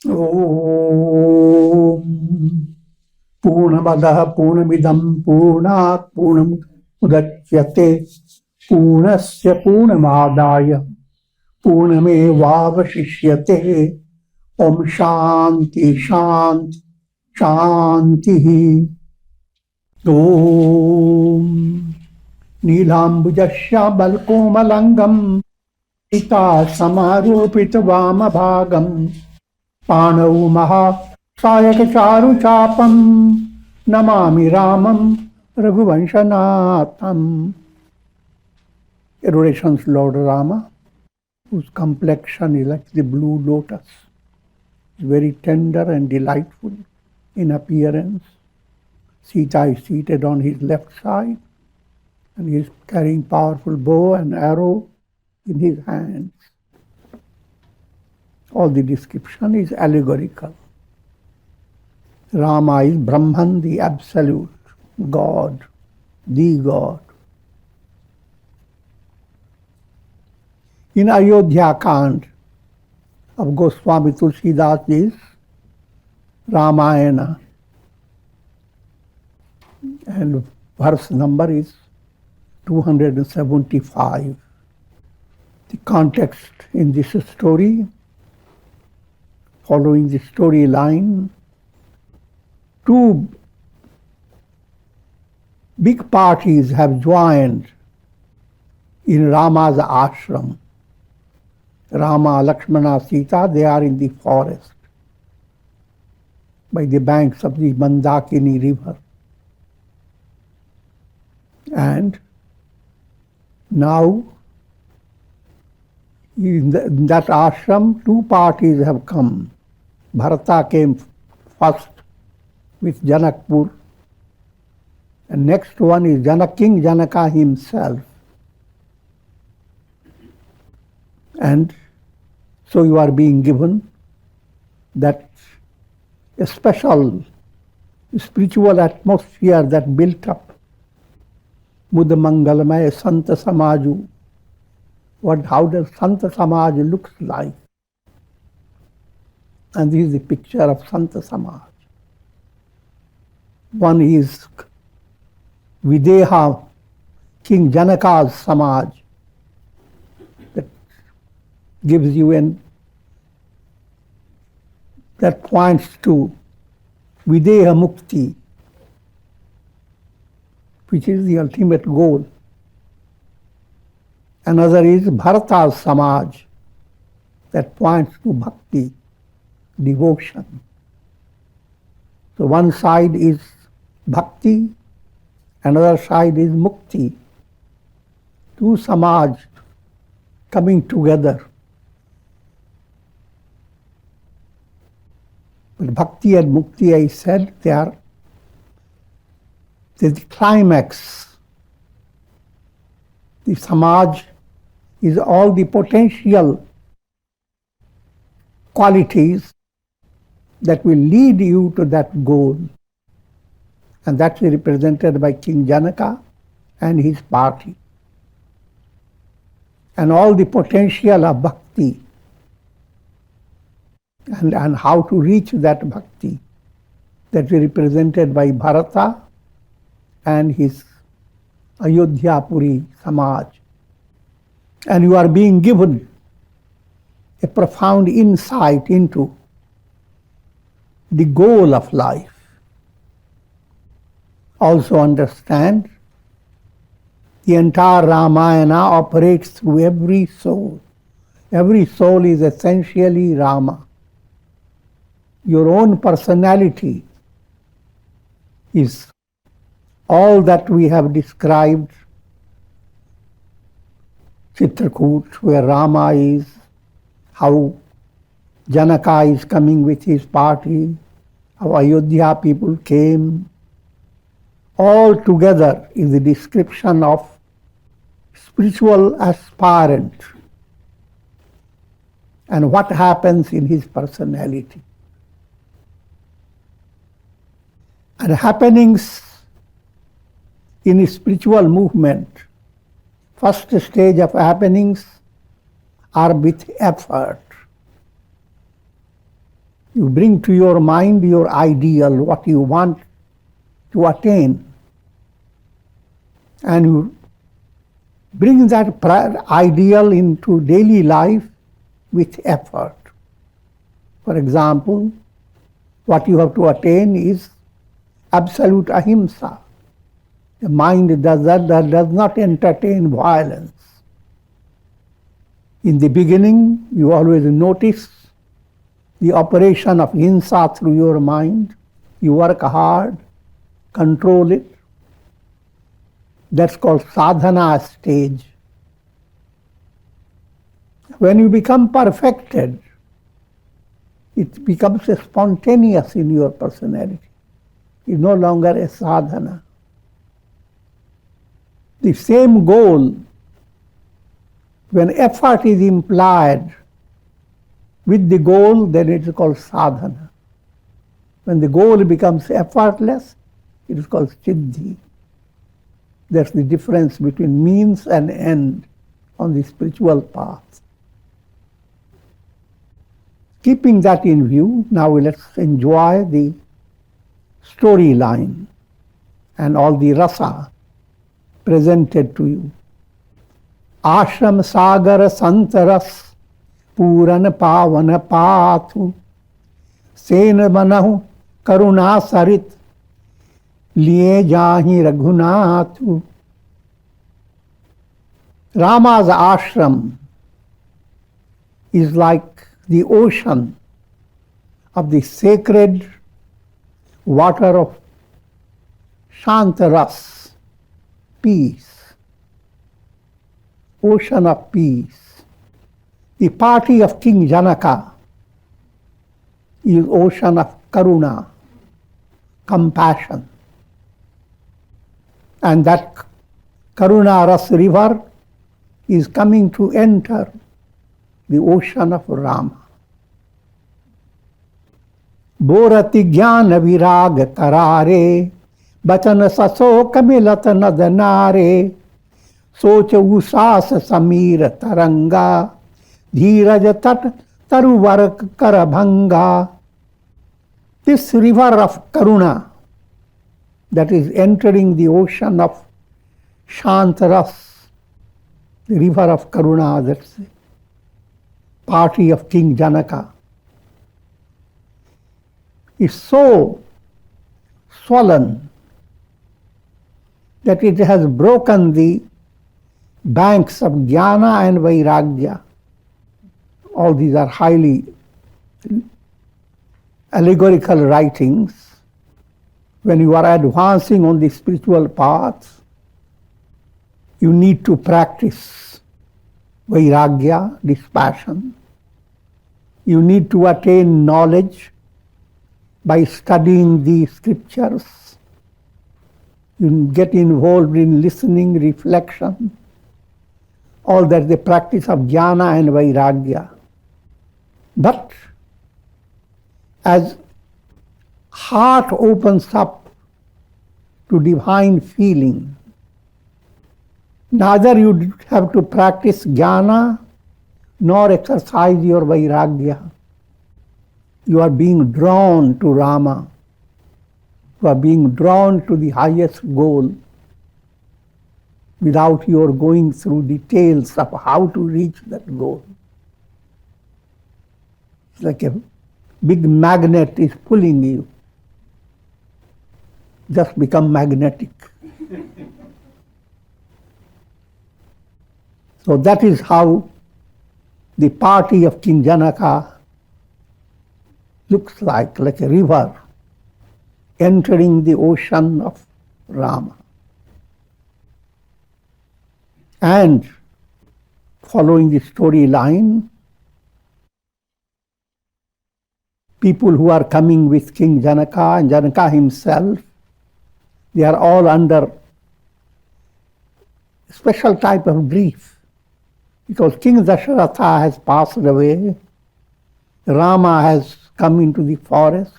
Om Purnamadaha Purnamidam Purnat Purnam Udachyate Purnasya Purnamadaya Purnamevavashishyate Om Shanti Shanti Shanti Om Nilambujasya Balkomalangam Ita Samarupita Vamabhagam Panau Maha Sayaka Charu Chapam Namami Ramam Raghuvanshanatham. Adorations Lord Rama, whose complexion is like the blue lotus, is very tender and delightful in appearance. Sita is seated on his left side, and he is carrying powerful bow and arrow in his hands. All the description is allegorical. Rama is Brahman, the absolute God, the God. In Ayodhya Kand of Goswami Tulsidas' Ramayana, and verse number is 275. The context in this story, following the storyline, two big parties have joined in Rama's ashram. Rama, Lakshmana, Sita, they are in the forest by the banks of the Mandakini river. And now, in that ashram, two parties have come. Bharata came first with Janakpur, and next one is King Janaka himself. And so you are being given that a special spiritual atmosphere that built up Muda Mangalamaya Santa Samaju. How does Santa Samaj looks like? And this is the picture of Santa Samaj. One is Videha, King Janaka's Samaj, that gives you that points to Videha Mukti, which is the ultimate goal. Another is Bharata's Samaj, that points to Bhakti, devotion. So one side is Bhakti, another side is Mukti. Two Samaj coming together. But Bhakti and Mukti, I said, they're the climax. The Samaj is all the potential qualities that will lead you to that goal. And that's represented by King Janaka and his party. And all the potential of bhakti and how to reach that bhakti, that is represented by Bharata and his Ayodhyapuri Samaj. And you are being given a profound insight into the goal of life. Also understand, the entire Ramayana operates through every soul. Every soul is essentially Rama. Your own personality is all that we have described. Chitrakoot, where Rama is, how Janaka is coming with his party, how Ayodhya people came. All together is the description of spiritual aspirant and what happens in his personality. And happenings in a spiritual movement, first stage of happenings are with effort. You bring to your mind your ideal, what you want to attain. And you bring that ideal into daily life with effort. For example, what you have to attain is absolute ahimsa. The mind does not entertain violence. In the beginning, you always notice the operation of hinsa through your mind. You work hard, control it. That's called sadhana stage. When you become perfected, it becomes spontaneous in your personality. It's no longer a sadhana. The same goal, when effort is implied with the goal, then it is called sadhana. When the goal becomes effortless, it is called siddhi. That's the difference between means and end on the spiritual path. Keeping that in view, now let's enjoy the storyline and all the rasa presented to you. Ashram sagar santaras puran pavan pathu sen manahu karuna sarit liye jahi raghunathu. Rama's ashram is like the ocean of the sacred water of Shantaras, peace, ocean of peace. The party of King Janaka is ocean of Karuna, compassion. And that Karuna Ras river is coming to enter the ocean of Rama. Borati jnana virag karare, bachan saso kamilat nadanare, soch usas samir taranga, dhiraj tat taruvar karabhanga. This river of Karuna that is entering the ocean of Shantaras, the river of Karuna, that's the party of King Janaka, is so swollen that it has broken the banks of Jnana and Vairagya. All these are highly allegorical writings. When you are advancing on the spiritual path, you need to practice Vairagya, dispassion. You need to attain knowledge by studying the scriptures. You get involved in listening, reflection. All that the practice of jnana and vairagya. But as heart opens up to divine feeling, neither you have to practice jnana nor exercise your vairagya. You are being drawn to Rama. You are being drawn to the highest goal without your going through details of how to reach that goal. It's like a big magnet is pulling you. Just become magnetic. So that is how the party of King Janaka looks like a river entering the ocean of Rama. And following the storyline, people who are coming with King Janaka and Janaka himself, they are all under a special type of grief, because King Dasharatha has passed away, Rama has come into the forest.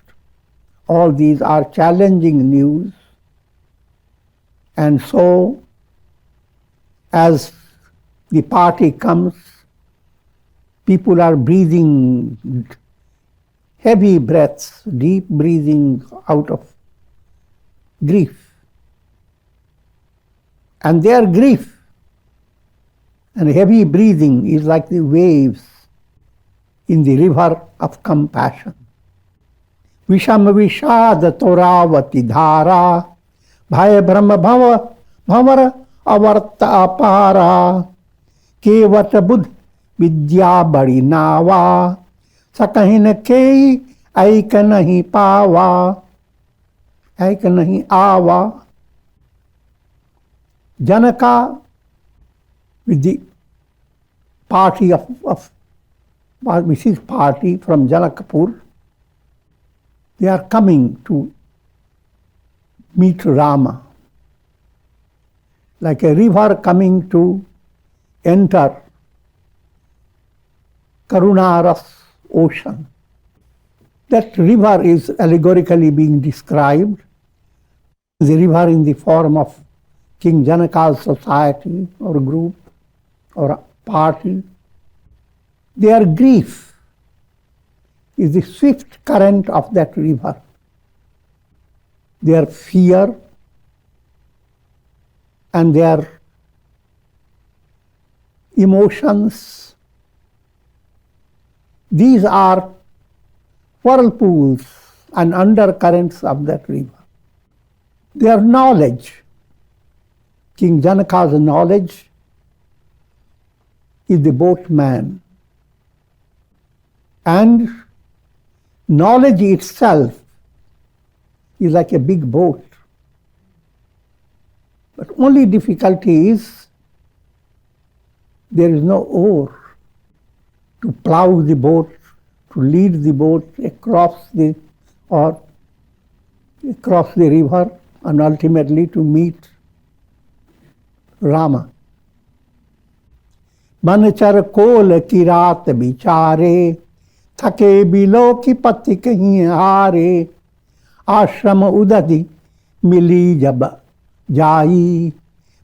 All these are challenging news. And so, as the party comes, people are breathing heavy breaths, deep breathing out of grief. And their grief and heavy breathing is like the waves in the river of compassion. Visham Vishad Toravati Dhara Bhaya Brahma Bhavar Avarta Apara Kevat Buddh Vidya Badi Nava Sakahin Kei Aika Nahi Pawa Aika Nahi Awa. Janaka, with the party of Mrs. party from Janakpur, they are coming to meet Rama, like a river coming to enter Karunaras ocean. That river is allegorically being described, the river in the form of King Janaka's society or group or party. Their grief is the swift current of that river. Their fear and their emotions, these are whirlpools and undercurrents of that river. Their knowledge, King Janaka's knowledge, is the boatman. And knowledge itself is like a big boat. But only difficulty is there is no oar to plow the boat, to lead the boat across the river and ultimately to meet Rama. Manchar kol ki raat bichare, thake bilo ki pati kahin haare, ashram udadi mili jab jai,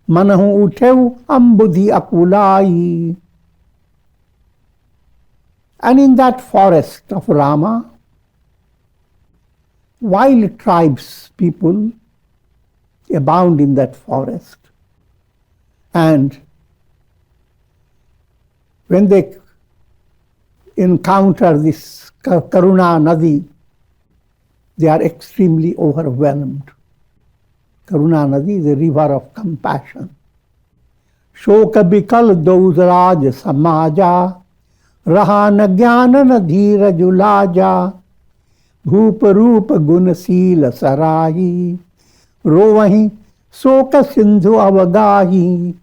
manahu utheu ambudhi akulai. And in that forest of Rama, wild tribes people abound in that forest. And when they encounter this Karuna Nadi, they are extremely overwhelmed. Karuna Nadi is a river of compassion. Shoka bikal dousraj samaja, raha na jnana na dhira julaja, bhoop roop gunasil sarahi, rovahi soka sindhu avagahi.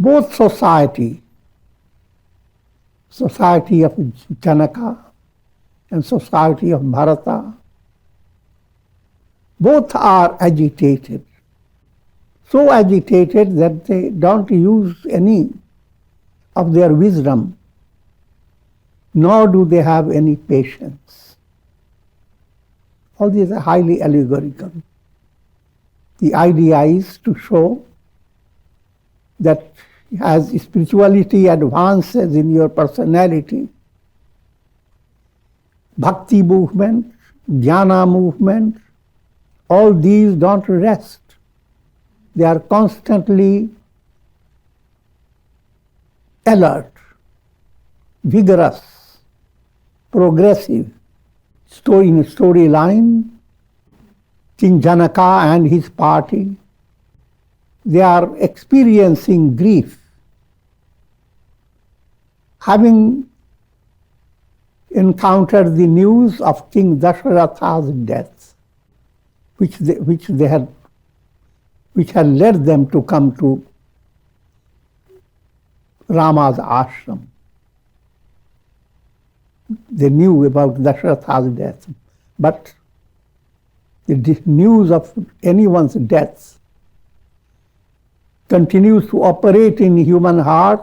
Both society of Janaka and society of Bharata, both are agitated. So agitated that they don't use any of their wisdom, nor do they have any patience. All these are highly allegorical. The idea is to show that as spirituality advances in your personality, bhakti movement, jnana movement, all these don't rest. They are constantly alert, vigorous, progressive. In a storyline, King Janaka and his party, they are experiencing grief, having encountered the news of King Dasharatha's death, which had led them to come to Rama's ashram. They knew about Dasharatha's death, but the news of anyone's death continues to operate in human heart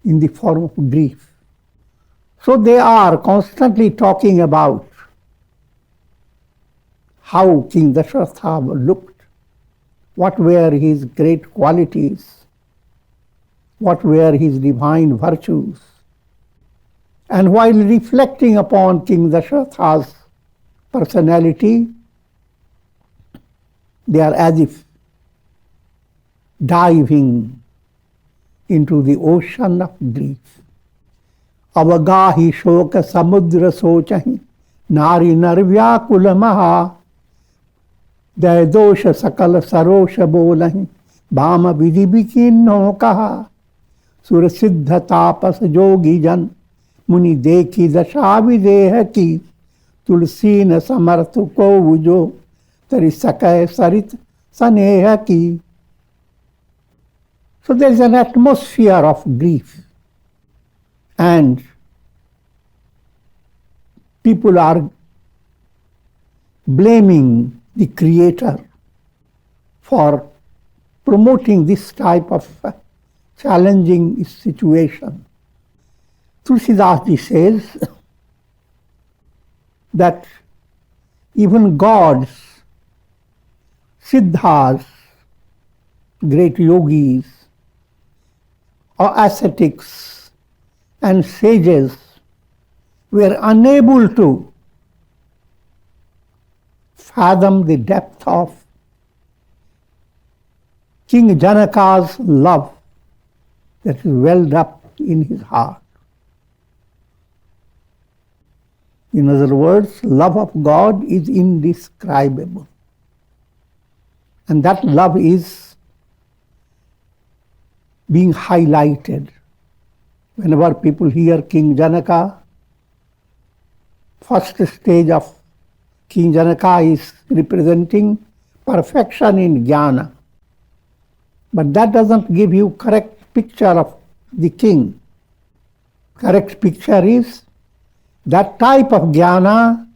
in the form of grief. So they are constantly talking about how King Dasharatha looked, what were his great qualities, what were his divine virtues. And while reflecting upon King Dasharatha's personality, they are as if diving into the ocean of grief. Avagahi shoka samudra sochahi nari narvyakula maha दयदोष सकल सरोष बोलहि भाम विधि विकीर्णो कहा सुर सिद्ध तापस जोगी जन मुनि देखी दशा विदेह की तुलसी न समर्थ को जो तरि सकै सरित स्नेह की. So there is an atmosphere of grief, and people are blaming the Creator for promoting this type of challenging situation. Tulsidas Ji says that even gods, siddhas, great yogis, or ascetics and sages were unable to fathom the depth of King Janaka's love that is welled up in his heart. In other words, love of God is indescribable. And that love is being highlighted. Whenever people hear King Janaka, first stage of King Janaka is representing perfection in jnana. But that doesn't give you correct picture of the king. Correct picture is that type of jnana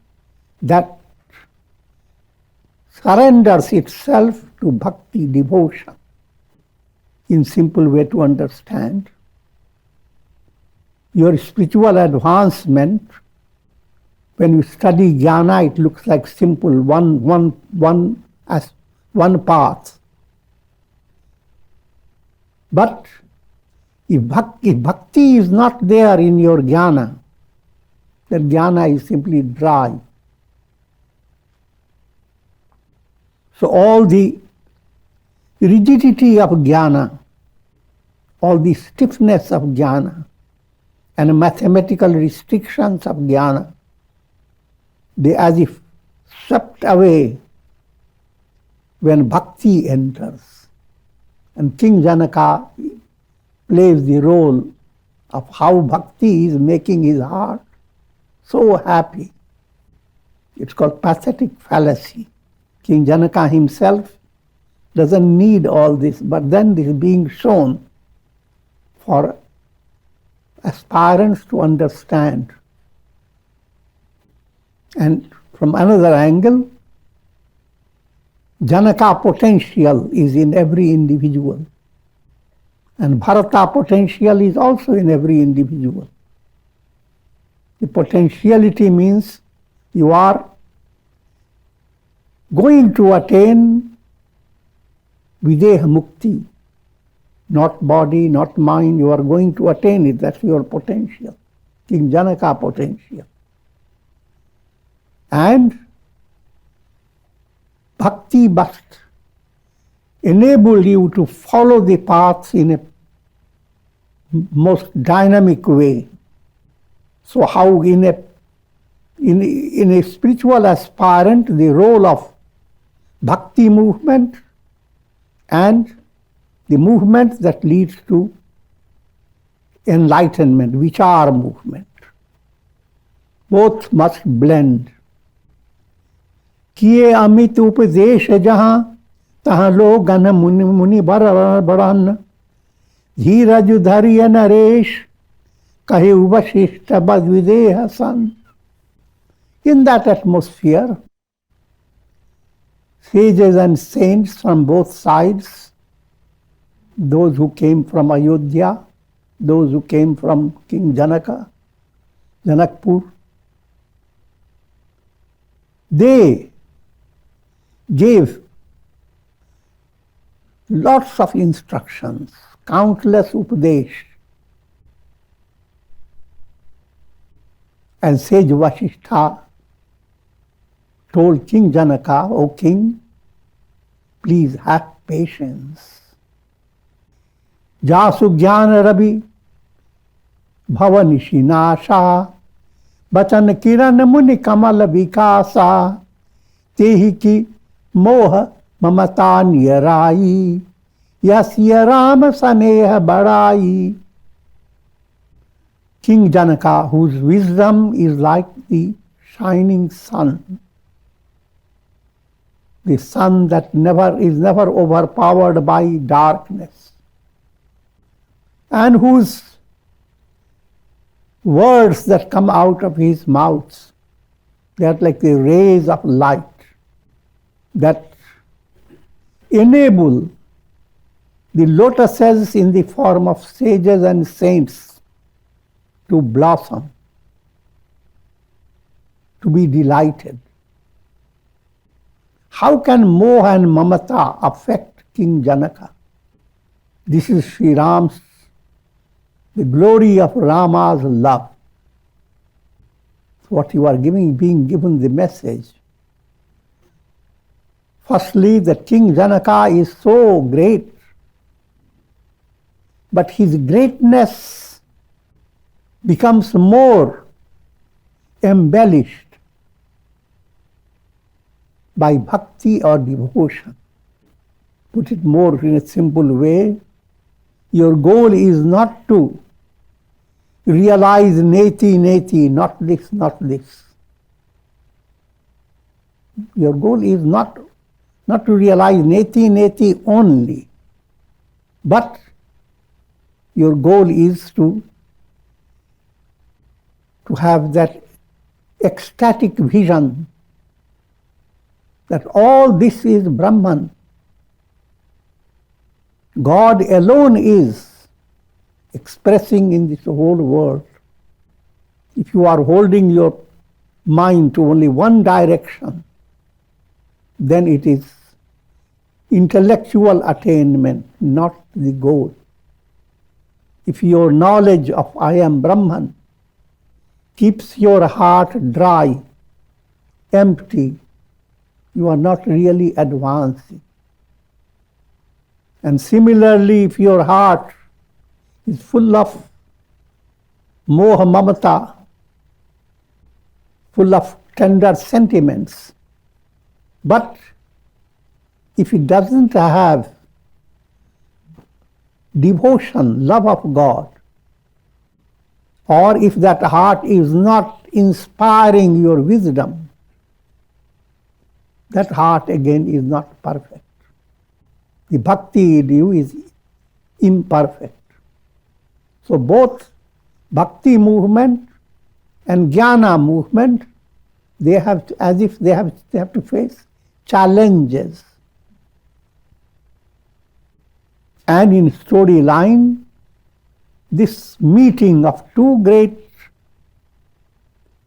that surrenders itself to bhakti, devotion. In simple way to understand, your spiritual advancement, when you study jnana, it looks like simple one path. But if bhakti is not there in your jnana, then jnana is simply dry. So all the rigidity of jnana, all the stiffness of jnana, and mathematical restrictions of jnana, they as if swept away when bhakti enters. And King Janaka plays the role of how bhakti is making his heart so happy. It's called pathetic fallacy. King Janaka himself doesn't need all this, but then this is being shown for aspirants to understand. And from another angle, Janaka potential is in every individual. And Bharata potential is also in every individual. The potentiality means you are going to attain Videha Mukti, not body, not mind, you are going to attain it, that's your potential, King Janaka potential. And bhakti must enable you to follow the paths in a most dynamic way. So how in a spiritual aspirant, the role of bhakti movement and the movement that leads to enlightenment, vichar movement, both must blend. किए अमित उपदेश जहाँ तहाँ लोग गण मुनि बरन धीरज धरिय नरेश कहे वशिष्ठ बद विदेह सन. In that atmosphere, sages and saints from both sides, those who came from Ayodhya, those who came from King Janaka, Janakpur, they gave lots of instructions, countless upadesh. And sage Vasishtha told King Janaka, O king, please have patience. Jasu Jnana Rabi Bhavanishi Nasha Bachan Kiran Muni Kamal Vikasa Tehi ki Moha Mamata Niyarai Yasya Ram Saneha Badai. King Janaka, whose wisdom is like the shining sun, the sun that is never overpowered by darkness, and whose words that come out of his mouth, they are like the rays of light that enable the lotuses in the form of sages and saints to blossom, to be delighted. How can moha and mamata affect King Janaka? This is Sri Ram's, the glory of Rama's love. What you are being given the message. Firstly, that King Janaka is so great, but his greatness becomes more embellished by bhakti or devotion. Put it more in a simple way, your goal is not to realize neti, not this, not this. Your goal is not to realize neti only, but your goal is to have that ecstatic vision that all this is Brahman. God alone is expressing in this whole world. If you are holding your mind to only one direction, then it is intellectual attainment, not the goal. If your knowledge of I am Brahman keeps your heart dry, empty, you are not really advancing. And similarly, if your heart is full of moha mamata, full of tender sentiments, but if it doesn't have devotion, love of God, or if that heart is not inspiring your wisdom, that heart again is not perfect. The bhakti in you is imperfect. So both bhakti movement and jnana movement, they have to face challenges. And in storyline, this meeting of two great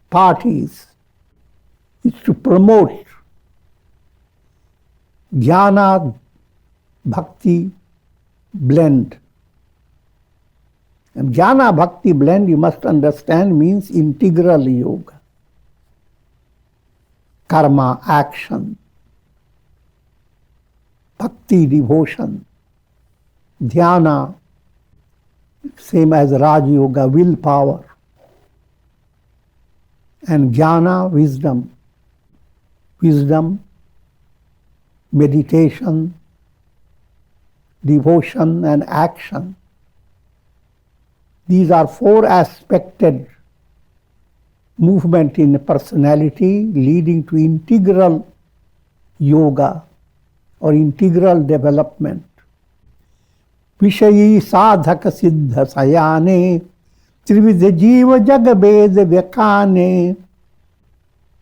parties is to promote jnana bhakti blend. And jnana bhakti blend, you must understand, means integral yoga. Karma, action, bhakti, devotion, dhyana, same as Raj Yoga, willpower, and jnana, wisdom. Wisdom, meditation, devotion, and action. These are four aspected movement in personality leading to integral yoga or integral development. Vishayi sadhaka siddha sayane trividha jiva jagabed vyakane.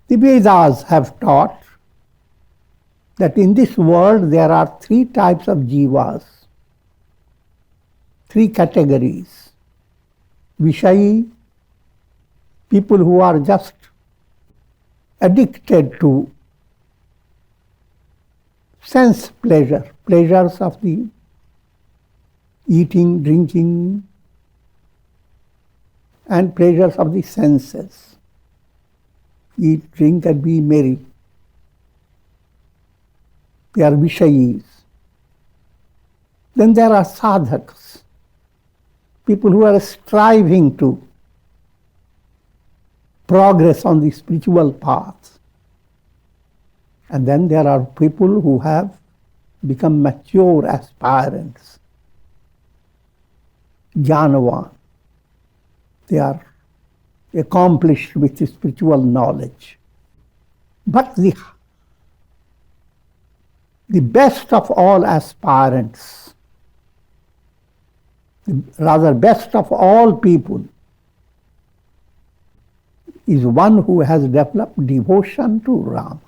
The Vedas have taught that in this world there are three types of jivas, three categories. Vishayi, people who are just addicted to sense pleasure, pleasures of the eating, drinking, and pleasures of the senses. eat, drink, and be merry. They are Vishayis. Then there are sadhaks, people who are striving to progress on the spiritual path. And then there are people who have become mature aspirants, Jnanavan. They are accomplished with spiritual knowledge. But the best of all aspirants, rather best of all people, is one who has developed devotion to Rama.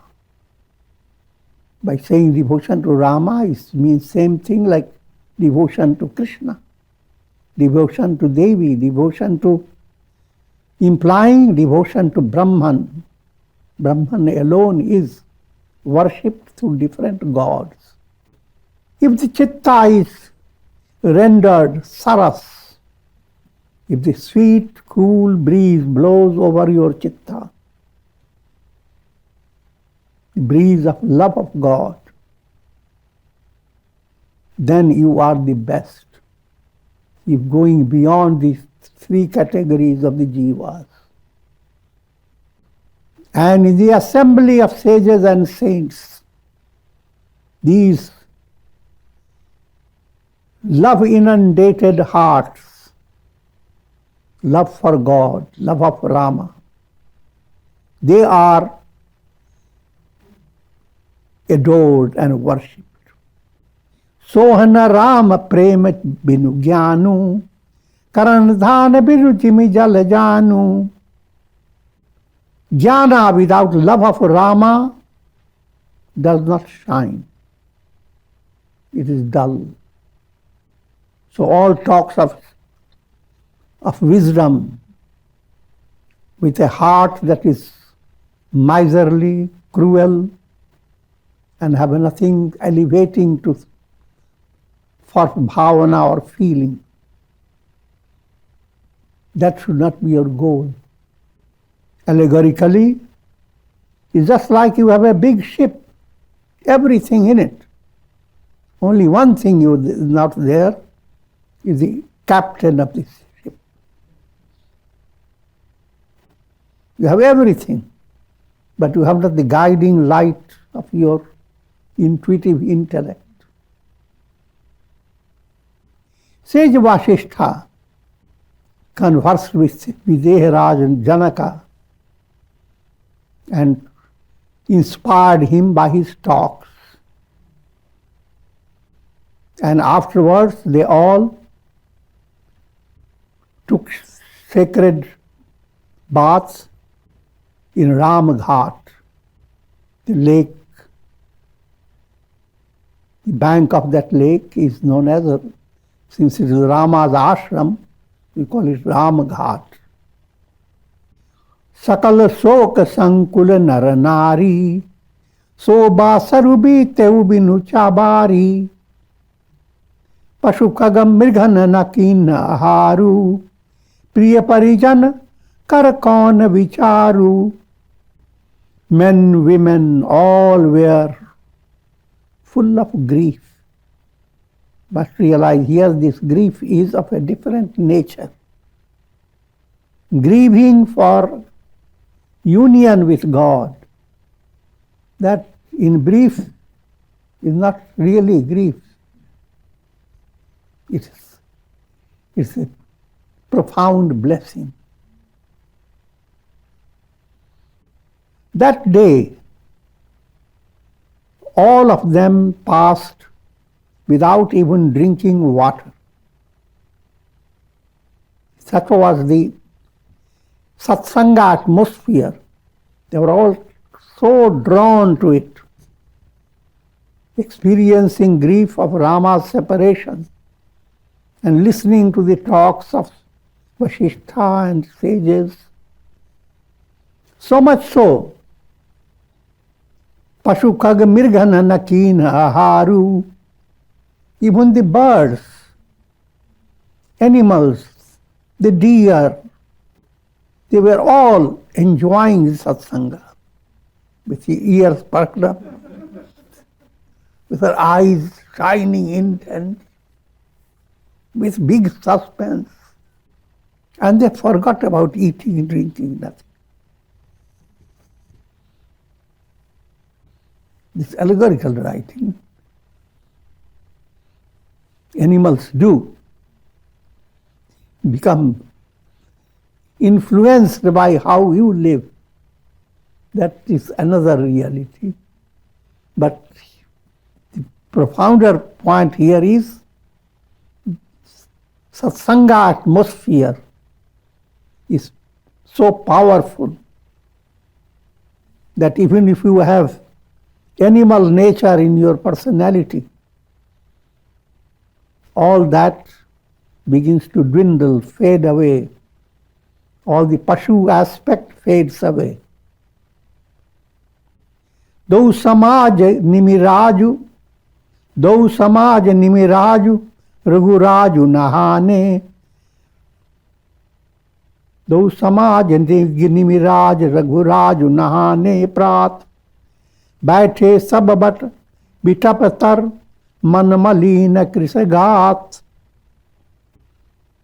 By saying devotion to Rama, it means same thing like devotion to Krishna, devotion to Devi, devotion to, implying devotion to Brahman. Brahman alone is worshipped through different gods. If the chitta is rendered saras, if the sweet, cool breeze blows over your chitta, the breeze of love of God, then you are the best. If going beyond these three categories of the jivas. And in the assembly of sages and saints, these love-inundated hearts, love for God, love of Rama, they are adored and worshipped. Sohana Rama prema binu gyanu, karanadhana biruchimi jal janu. Jnana without love of Rama does not shine. It is dull. So all talks of wisdom with a heart that is miserly, cruel, and have nothing elevating for bhavana or feeling. That should not be your goal. Allegorically, it's just like you have a big ship, everything in it. Only one thing is not there, is the captain of this ship. You have everything, but you have not the guiding light of your intuitive intellect. Sage Vasishtha conversed with Videharaj and Janaka and inspired him by his talks. And afterwards they all took sacred baths in Ramghat, the lake. The bank of that lake is known as, since it is Rama's ashram, we call it Ramghat. Sakal Sok Sankula Naranari, Soba Sarubi Teubinu Chabari, Pashukagam Mirghana Nakina Aharu, Priya Parijan Karakona Vicharu. Men, women, all were full of grief. But realize here this grief is of a different nature. Grieving for union with God, that in brief is not really grief. It's a profound blessing. That day, all of them passed without even drinking water. That was the satsanga atmosphere. They were all so drawn to it, experiencing grief of Rama's separation and listening to the talks of Vasishtha and sages. So much so, Pashukag Mirghana Nakina Aharu, even the birds, animals, the deer, They were all enjoying satsanga, with the ears perked up, with her eyes shining intent, with big suspense. And they forgot about eating, drinking, nothing. This allegorical writing, animals do become influenced by how you live. That is another reality. But the profounder point here is satsanga atmosphere is so powerful that even if you have animal nature in your personality, all that begins to dwindle, fade away. All the Pashu aspect fades away. Dou samaj nimiraju, raghuraju nahane. Dou samaj nimiraj, raghuraju nahane prat. बैठे सब but बिटप तर मन मलिन कृषगात.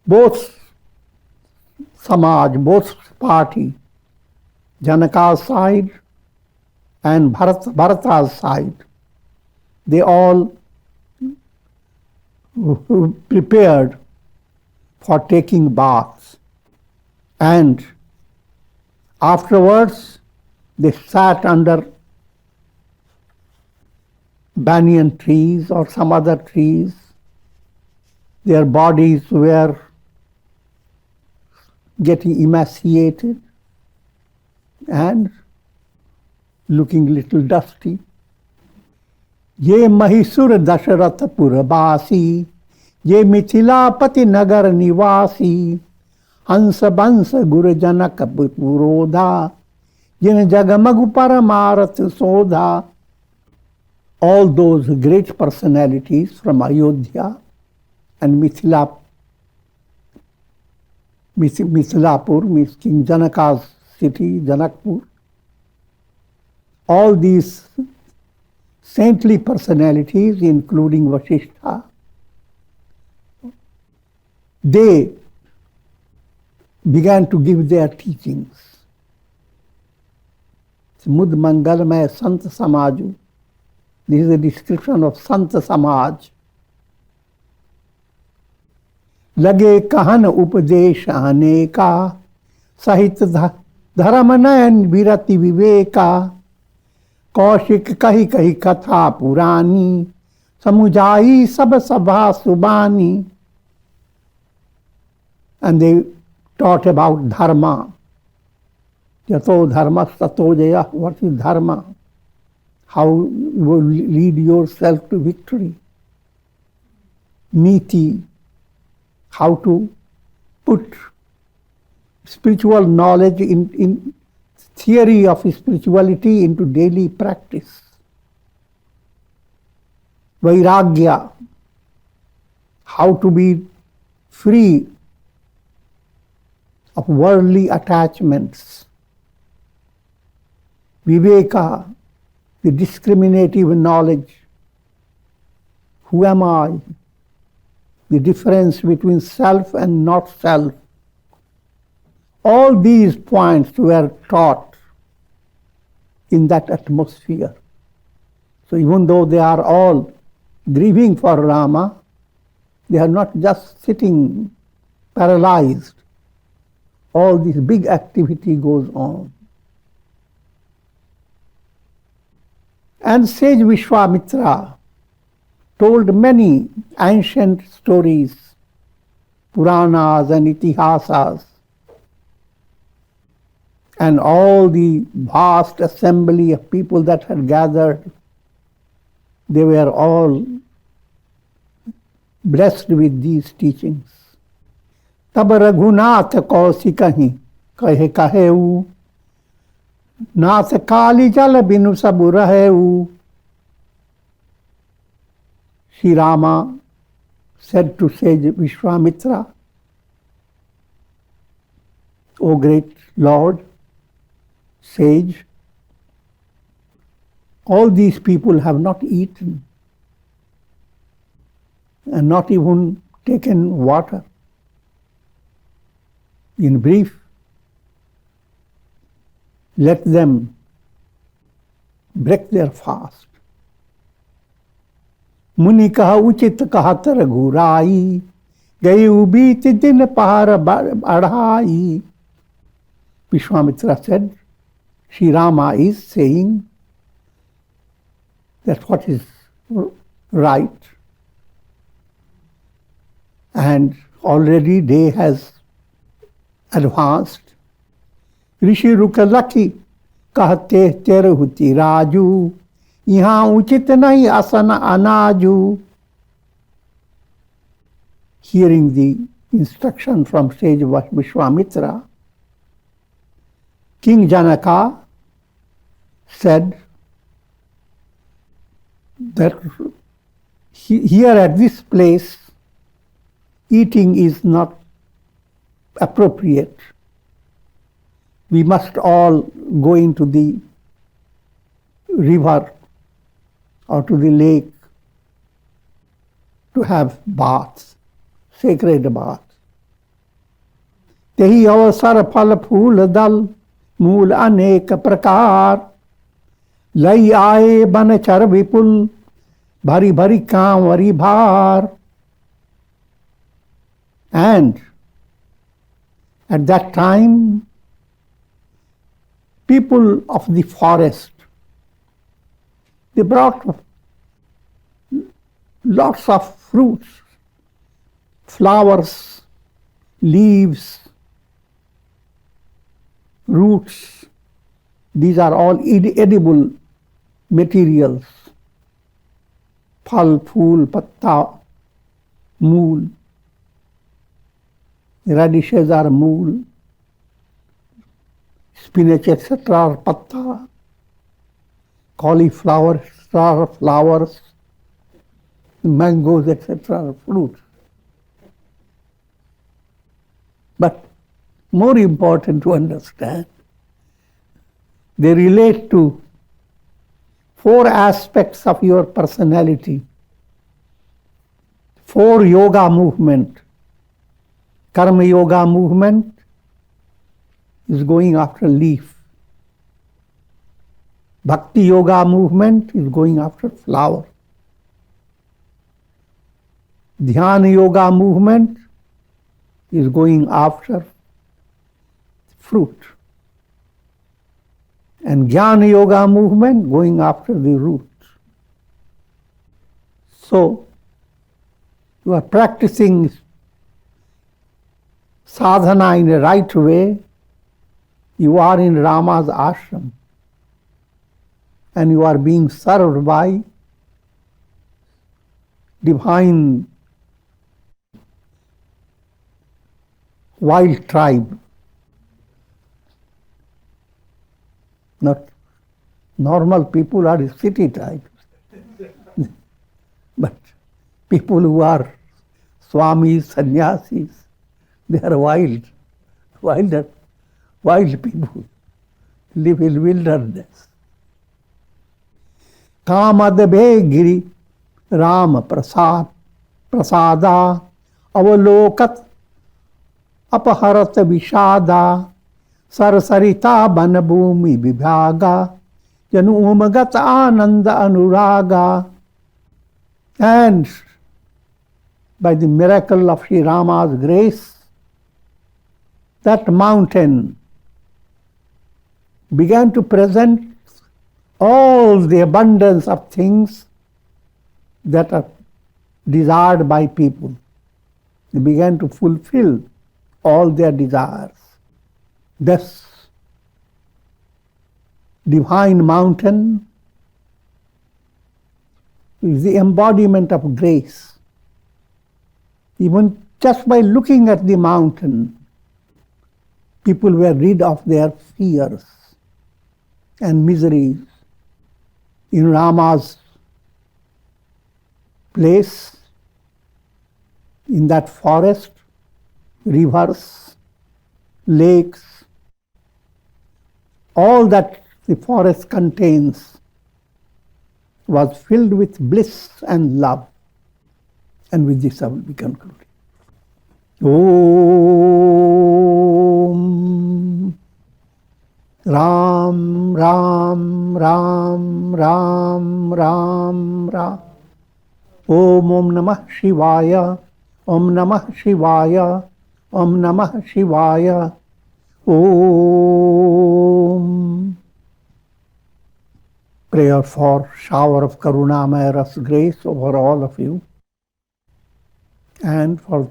Both Samaj, both party, Janaka's side and Bharata's side, they all prepared for taking baths. And afterwards, they sat under banyan trees or some other trees. Their bodies were getting emaciated and looking little dusty. Ye Mahisur Dasharatapura Basi, ye Mithilapati Nagar Nivasi, Hansa Bansa Gurujanaka Purodha, Yen Jagamagu Paramarat Sodha. All those great personalities from Ayodhya and Mithilapur, means King Janaka's city, Janakpur, all these saintly personalities, including Vasishtha, they began to give their teachings. Mud Mangalmay Sant Samaju. This is a description of Sant Samaj. लगे कहन उपदेश अनेका, सहित धर्म नयन विरति विवेका. कौशिक कही कही कथा पुरानी, समुझाई सब सभा सुबानी. And they taught about dharma. Yato dharma tato jaya. What is dharma? How you will lead yourself to victory. Niti. How to put spiritual knowledge in theory of spirituality into daily practice. Vairagya. How to be free of worldly attachments. Viveka, the discriminative knowledge. Who am I? The difference between self and not self. All these points were taught in that atmosphere. So even though they are all grieving for Rama, they are not just sitting paralyzed. All this big activity goes on. And sage Vishwamitra told many ancient stories, Puranas and Itihasas, and all the vast assembly of people that had gathered, they were all blessed with these teachings. Tab Raghunath kausi kahi, kahe kaheu, nath kali jal binu sabu raheu. Sri Rama said to sage Vishwamitra, O great Lord, sage, all these people have not eaten and not even taken water. In brief, let them break their fast. मुनि कहा उचित कहत रघुराई, गए बीत दिन पहाड़ अढ़ाई. Vishwamitra said, Sri Rama is saying that what is right, and already day has advanced. ऋषि रुक लखी कहते तेरहुति राजू, यहाँ उचित नहीं आसन अनाजू. Hearing the instruction from sage Vishwamitra, King Janaka said that here at this place eating is not appropriate. We must all go into the river or to the lake to have baths, sacred baths. तेहि अवसर फल फूल दल मूल अनेक प्रकार, लई आए बन चर विपुल भरी भरी कांवरी भार. And at that time, people of the forest, they brought lots of fruits, flowers, leaves, roots. These are all edible materials. Phal, phool, patta, mool. Radishes are mool. Spinach, etc. are patta. Cauliflower are flowers. Mangoes, etc. are fruits. But more important to understand, they relate to 4 aspects of your personality, 4 yoga movement. Karma yoga movement is going after leaf. Bhakti yoga movement is going after flower. Dhyana yoga movement is going after fruit. And Jnana yoga movement going after the root. So, you are practicing sadhana in the right way. You are in Rama's ashram and you are being served by divine wild tribe. Not normal people are city types. But people who are swamis, sannyasis, they are wild people, live in wilderness. Kamad Begiri Ram Prasada Avalokat Apaharat Vishada Sarasarita Banabhumi Vibhaga Janumagat Ananda Anuraga. And by the miracle of Sri Rama's grace, that mountain began to present all the abundance of things that are desired by people. They began to fulfill all their desires. This divine mountain is the embodiment of grace. Even just by looking at the mountain, people were rid of their fears and miseries. In Rama's place, in that forest, rivers, lakes, all that the forest contains was filled with bliss and love. And with this I will be concluding. Om Ram Ram Ram Ram Ram Ram. Om Namah Shivaya. Om Namah Shivaya. Om Namah Shivaya. Om. Prayer for shower of Karunamaya Ras grace over all of you, and for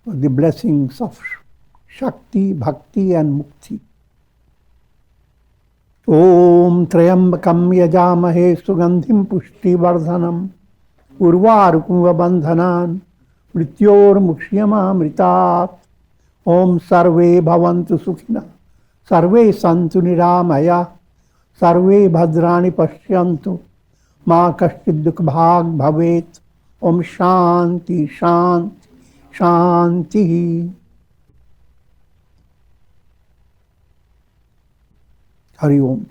the blessings of Shakti, Bhakti and Mukti. Om Trayambakam Yajamahe Sugandhim Pushti Vardhanam Urvarukum Bandhanan Mrityor Mukshiyama Mritat. Om Sarve Bhavantu Sukhina Sarve Santu Niramaya Sarve Bhadrani Pashyantu Ma Kashchid Dukh Bhag Bhavet. Om Shanti Shanti Shanti. Hari Om.